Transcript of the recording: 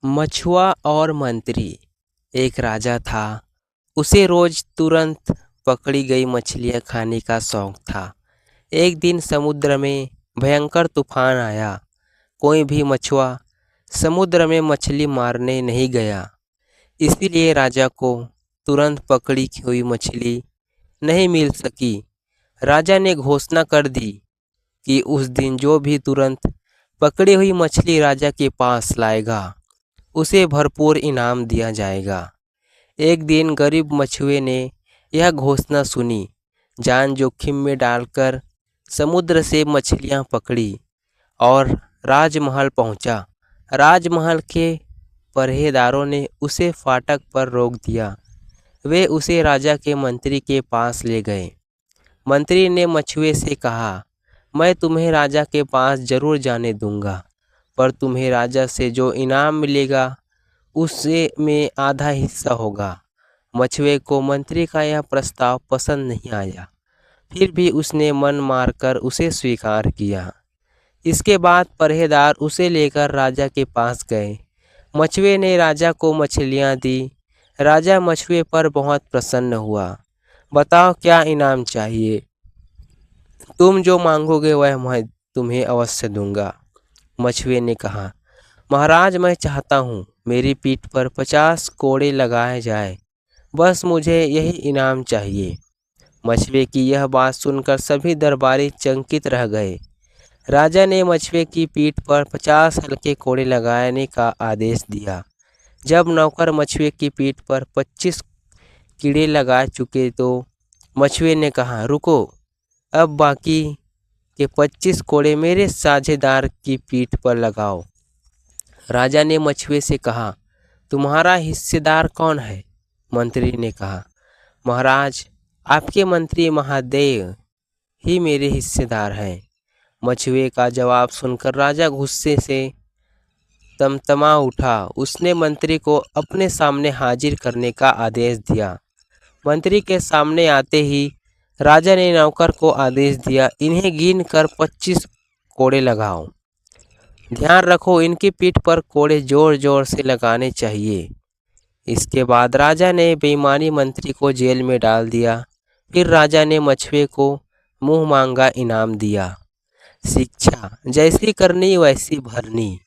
मछुआ और मंत्री। एक राजा था। उसे रोज तुरंत पकड़ी गई मछलियां खाने का शौक था। एक दिन समुद्र में भयंकर तूफान आया। कोई भी मछुआ समुद्र में मछली मारने नहीं गया। इसीलिए राजा को तुरंत पकड़ी हुई मछली नहीं मिल सकी। राजा ने घोषणा कर दी कि उस दिन जो भी तुरंत पकड़ी हुई मछली राजा के पास लाएगा उसे भरपूर इनाम दिया जाएगा। एक दिन गरीब मछुए ने यह घोषणा सुनी। जान जोखिम में डालकर समुद्र से मछलियां पकड़ी और राजमहल पहुंचा। राजमहल के पहरेदारों ने उसे फाटक पर रोक दिया। वे उसे राजा के मंत्री के पास ले गए। मंत्री ने मछुए से कहा, मैं तुम्हें राजा के पास जरूर जाने दूंगा, पर तुम्हें राजा से जो इनाम मिलेगा उससे में आधा हिस्सा होगा। मछुए को मंत्री का यह प्रस्ताव पसंद नहीं आया, फिर भी उसने मन मारकर उसे स्वीकार किया। इसके बाद पहरेदार उसे लेकर राजा के पास गए। मछुए ने राजा को मछलियां दी। राजा मछुए पर बहुत प्रसन्न हुआ। बताओ क्या इनाम चाहिए? तुम जो मांगोगे वह मैं तुम्हें अवश्य दूंगा। मछुए ने कहा, महाराज मैं चाहता हूँ मेरी पीठ पर 50 कोड़े लगाए जाए। बस मुझे यही इनाम चाहिए। मछुए की यह बात सुनकर सभी दरबारी चकित रह गए। राजा ने मछुए की पीठ पर 50 हल्के कोड़े लगाने का आदेश दिया। जब नौकर मछुए की पीठ पर 25 कीड़े लगा चुके तो मछुए ने कहा, रुको, अब बाकी के 25 कोड़े मेरे साझेदार की पीठ पर लगाओ। राजा ने मछुए से कहा, तुम्हारा हिस्सेदार कौन है? मंत्री ने कहा, महाराज आपके मंत्री महादेव ही मेरे हिस्सेदार हैं। मछुए का जवाब सुनकर राजा गुस्से से तमतमा उठा। उसने मंत्री को अपने सामने हाजिर करने का आदेश दिया। मंत्री के सामने आते ही राजा ने नौकर को आदेश दिया, इन्हें गिन कर 25 कोड़े लगाओ। ध्यान रखो इनकी पीठ पर कोड़े जोर जोर से लगाने चाहिए। इसके बाद राजा ने बेईमानी मंत्री को जेल में डाल दिया। फिर राजा ने मछुए को मुंह मांगा इनाम दिया। शिक्षा, जैसी करनी वैसी भरनी।